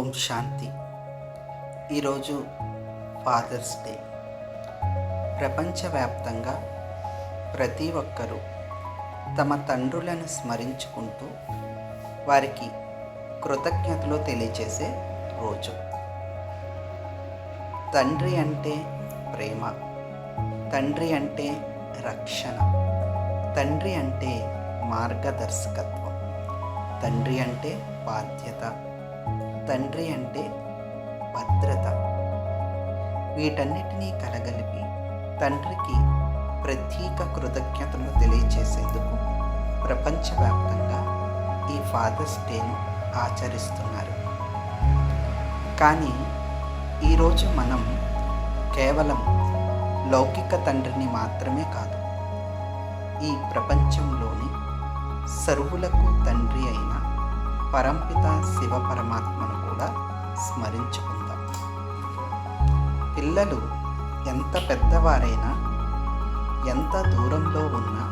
ఓం శాంతి. ఈరోజు fathers day. ప్రపంచవ్యాప్తంగా ప్రతి ఒక్కరూ తమ తండ్రులను స్మరించుకుంటూ వారికి కృతజ్ఞతలు తెలియచేసే రోజు. తండ్రి అంటే ప్రేమ, తండ్రి అంటే రక్షణ, తండ్రి అంటే మార్గదర్శకత్వం, తండ్రి అంటే బాధ్యత, తండ్రి అంటే భద్రత. వీటన్నిటినీ కలగలిపి తండ్రికి ప్రత్యేక కృతజ్ఞతలు తెలియచేసేందుకు ప్రపంచవ్యాప్తంగా ఈ ఫాదర్స్ డేను ఆచరిస్తున్నారు. కానీ ఈరోజు మనం కేవలం లౌకిక తండ్రిని మాత్రమే కాదు, ఈ ప్రపంచంలోని సర్వులకు తండ్రి అయిన పరంపిత శివ పరమాత్మను కూడా స్మరించుకుందాం. పిల్లలు ఎంత పెద్దవారైనా, ఎంత దూరంలో ఉన్నా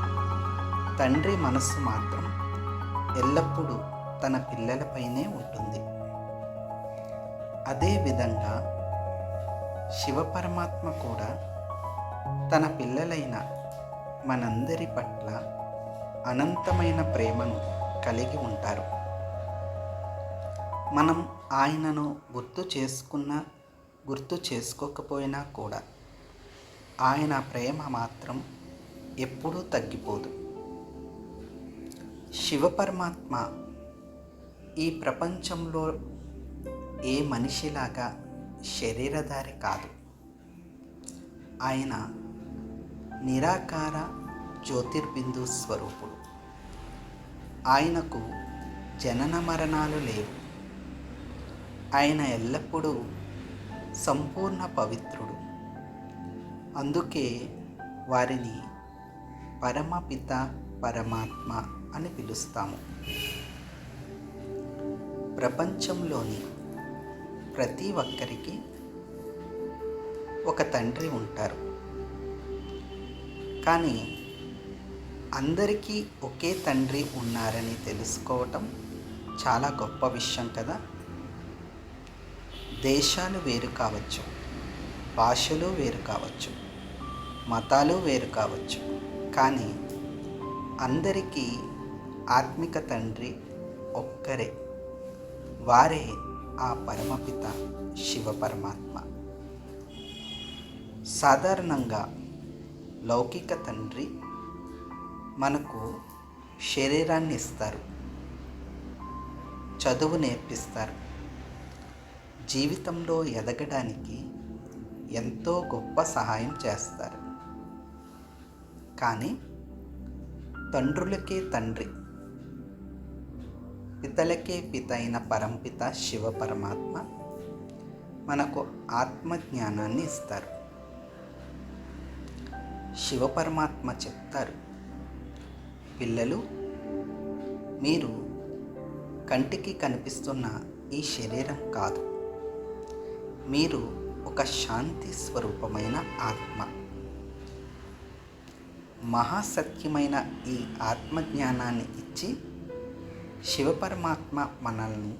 తండ్రి మనస్సు మాత్రం ఎల్లప్పుడూ తన పిల్లలపైనే ఉంటుంది. అదేవిధంగా శివపరమాత్మ కూడా తన పిల్లలైన మనందరి పట్ల అనంతమైన ప్రేమను కలిగి ఉంటారు. మనం ఆయనను గుర్తు చేసుకోకపోయినా కూడా ఆయన ప్రేమ మాత్రం ఎప్పుడూ తగ్గిపోదు. శివపరమాత్మ ఈ ప్రపంచంలో ఏ మనిషిలాగా శరీరధారి కాదు. ఆయన నిరాకార జ్యోతిర్బిందు స్వరూపుడు. ఆయనకు జనన మరణాలు లేవు. ఆయన ఎల్లప్పుడూ సంపూర్ణ పవిత్రుడు. అందుకే వారిని పరమపిత పరమాత్మ అని పిలుస్తాము. ప్రపంచంలోని ప్రతి ఒక్కరికి ఒక తండ్రి ఉంటారు. కానీ అందరికీ ఒకే తండ్రి ఉన్నారని తెలుసుకోవటం చాలా గొప్ప విషయం కదా. దేశాలు వేరు కావచ్చు, భాషలు వేరు కావచ్చు, మతాలు వేరు కావచ్చు, కానీ అందరికీ ఆత్మిక తండ్రి ఒక్కరే. వారే ఆ పరమపిత శివ పరమాత్మ. సాధారణంగా లౌకిక తండ్రి మనకు శరీరాన్ని ఇస్తారు, చదువు నేర్పిస్తారు, జీవితంలో ఎదగడానికి ఎంతో గొప్ప సహాయం చేస్తారు. కానీ తండ్రులకే తండ్రి, పితలకే పిత అయిన పరంపిత శివ పరమాత్మ మనకు ఆత్మజ్ఞానాన్ని ఇస్తారు. శివ పరమాత్మ చెప్తారు, పిల్లలు, మీరు కంటికి కనిపిస్తున్న ఈ శరీరం కాదు, మీరు ఒక శాంతి స్వరూపమైన ఆత్మ. మహాసత్యమైన ఈ ఆత్మజ్ఞానాన్ని ఇచ్చి శివపరమాత్మ మనల్ని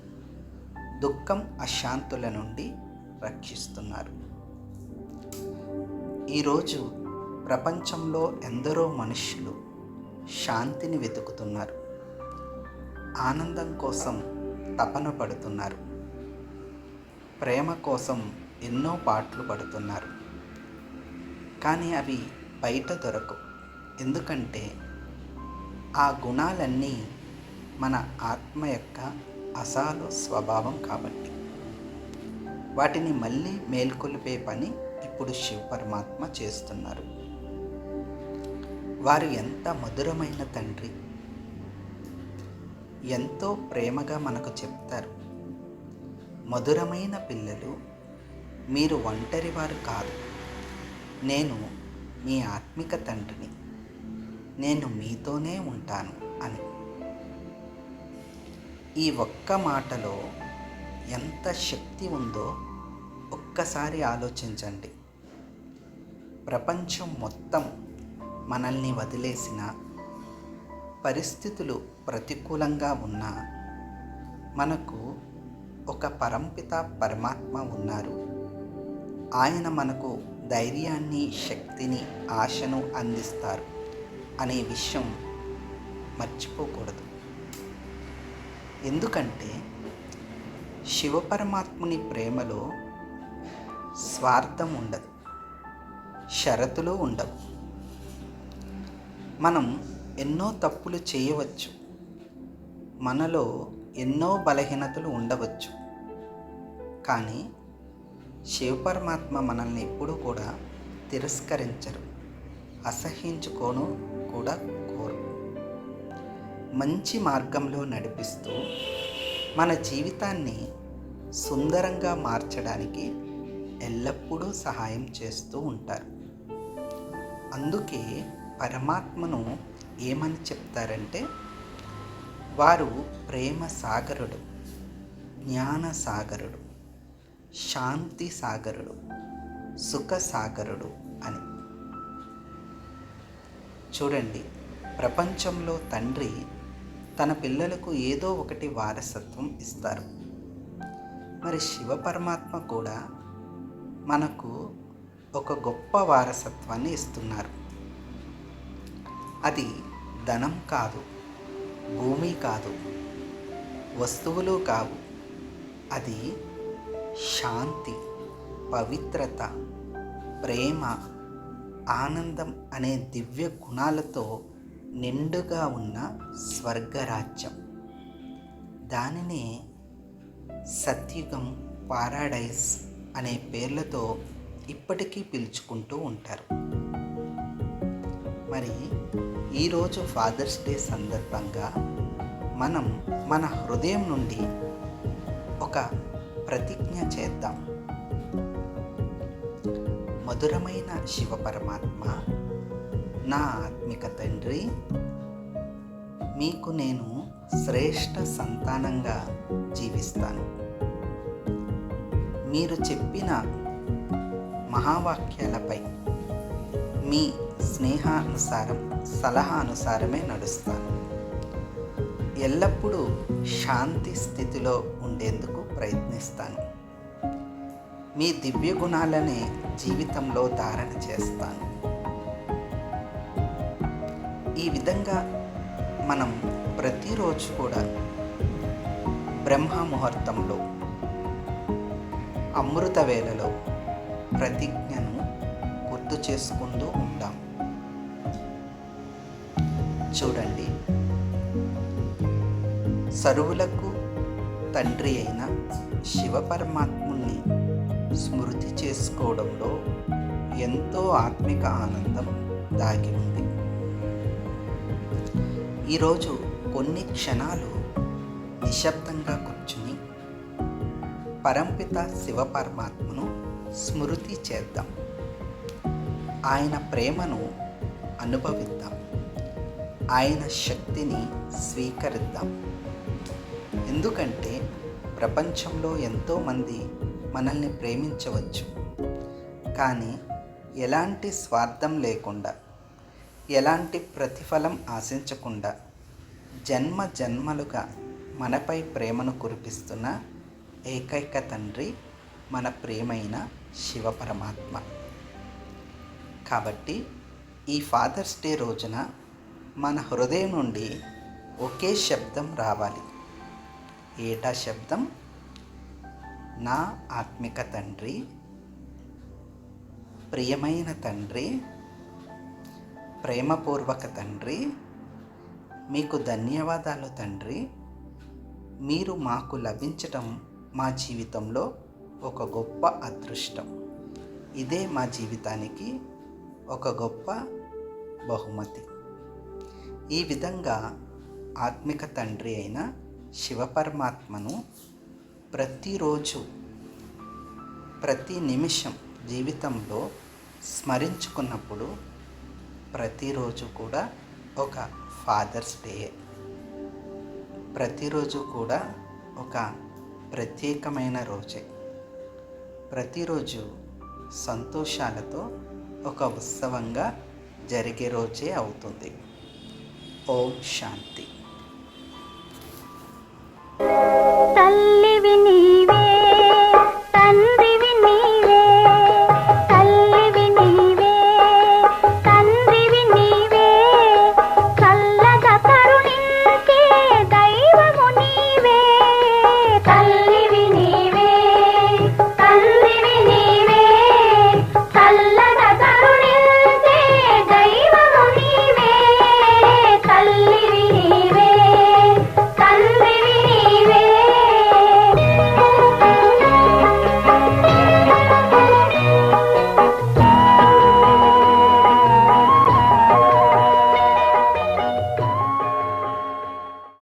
దుఃఖం అశాంతుల నుండి రక్షిస్తున్నారు. ఈరోజు ప్రపంచంలో ఎందరో మనుషులు శాంతిని వెతుకుతున్నారు, ఆనందం కోసం తపన పడుతున్నారు, ప్రేమ కోసం ఎన్నో పాటలు పడుతున్నారు. కానీ అవి బయట దొరకవు. ఎందుకంటే ఆ గుణాలన్నీ మన ఆత్మ యొక్క అసలు స్వభావం కాబట్టి. వాటిని మళ్ళీ మేల్కొల్పే పని ఇప్పుడు శివ పరమాత్మ చేస్తున్నారు. వారు ఎంత మధురమైన తండ్రి, ఎంతో ప్రేమగా మనకు చెప్తారు, మధురమైన పిల్లలు, మీరు ఒంటరి వారు కాదు, నేను మీ ఆత్మిక తండ్రిని, నేను మీతోనే ఉంటాను అని. ఈ ఒక్క మాటలో ఎంత శక్తి ఉందో ఒక్కసారి ఆలోచించండి. ప్రపంచం మొత్తం మనల్ని వదిలేసిన, పరిస్థితులు ప్రతికూలంగా ఉన్నా మనకు ఒక పరంపిత పరమాత్మ ఉన్నారు. ఆయన మనకు ధైర్యాన్ని, శక్తిని, ఆశను అందిస్తారు అనే విషయం మర్చిపోకూడదు. ఎందుకంటే శివపరమాత్ముని ప్రేమలో స్వార్థం ఉండదు, షరతులు ఉండవు. మనం ఎన్నో తప్పులు చేయవచ్చు, మనలో ఎన్నో బలహీనతలు ఉండవచ్చు. కానీ శివపరమాత్మ మనల్ని ఎప్పుడూ కూడా తిరస్కరించరు, అసహ్యించుకోను కూడా కోరు. మంచి మార్గంలో నడిపిస్తూ మన జీవితాన్ని సుందరంగా మార్చడానికి ఎల్లప్పుడూ సహాయం చేస్తూ ఉంటారు. అందుకే పరమాత్మను ఏమని చెప్తారంటే, వారు ప్రేమ సాగరుడు, జ్ఞాన సాగరుడు, శాంతి సాగరుడు, సుఖ సాగరుడు అని. చూడండి, ప్రపంచంలో తండ్రి తన పిల్లలకు ఏదో ఒకటి వారసత్వం ఇస్తారు. మరి శివపరమాత్మ కూడా మనకు ఒక గొప్ప వారసత్వాన్ని ఇస్తున్నారు. అది ధనం కాదు, భూమి కాదు, వస్తువులు కావు. అది శాంతి, పవిత్రత, ప్రేమ, ఆనందం అనే దివ్య గుణాలతో నిండుగా ఉన్న స్వర్గరాజ్యం. దానినే సత్యుగం, పారాడైస్ అనే పేర్లతో ఇప్పటికీ పిలుచుకుంటూ ఉంటారు. మరి ఈరోజు ఫాదర్స్ డే సందర్భంగా మనం మన హృదయం నుండి ఒక ప్రతిజ్ఞ చేద్దాం. మధురమైన శివపరమాత్మ, నా ఆత్మిక తండ్రి, మీకు నేను శ్రేష్ఠ సంతానంగా జీవిస్తాను. మీరు చెప్పిన మహావాక్యాలపై మీ స్నేహానుసారం, సలహా అనుసారమే నడుస్తాను. ఎల్లప్పుడూ శాంతి స్థితిలో ఉండేందుకు ప్రయత్నిస్తాను. మీ దివ్య గుణాలనే జీవితంలో ధారణ చేస్తాను. ఈ విధంగా మనం ప్రతిరోజు కూడా బ్రహ్మ ముహూర్తంలో, అమృత వేళలో ప్రతిజ్ఞను గుర్తు చేసుకుంటూ ఉంటాం. చూడండి, సర్వులకు తండ్రి అయిన శివపరమాత్ముని స్మృతి చేసుకోవడంలో ఎంతో ఆత్మిక ఆనందం దాగి ఉంది. ఈరోజు కొన్ని క్షణాలు నిశ్శబ్దంగా కూర్చుని పరంపిత శివపరమాత్మను స్మృతి చేద్దాం. ఆయన ప్రేమను అనుభవిద్దాం, ఆయన శక్తిని స్వీకరిద్దాం. ఎందుకంటే ప్రపంచంలో ఎంతోమంది మనల్ని ప్రేమించవచ్చు, కానీ ఎలాంటి స్వార్థం లేకుండా, ఎలాంటి ప్రతిఫలం ఆశించకుండా జన్మ జన్మలుగా మనపై ప్రేమను కురిపిస్తున్న ఏకైక తండ్రి మన ప్రియమైన శివపరమాత్మ. కాబట్టి ఈ ఫాదర్స్ డే రోజున మన హృదయం నుండి ఒకే శబ్దం రావాలి. ఏటా శబ్దం? నా ఆత్మిక తండ్రి, ప్రియమైన తండ్రి, ప్రేమపూర్వక తండ్రి, మీకు ధన్యవాదాలు తండ్రి. మీరు మాకు లభించటం మా జీవితంలో ఒక గొప్ప అదృష్టం. ఇదే మా జీవితానికి ఒక గొప్ప బహుమతి. ఈ విధంగా ఆత్మిక తండ్రి అయిన శివపరమాత్మను ప్రతిరోజు, ప్రతి నిమిషం జీవితంలో స్మరించుకున్నప్పుడు ప్రతిరోజు కూడా ఒక ఫాదర్స్ డే, ప్రతిరోజు కూడా ఒక ప్రత్యేకమైన రోజే. ప్రతిరోజు సంతోషాలతో ఒక ఉత్సవంగా జరిగే రోజే అవుతుంది. ఓం శాంతి.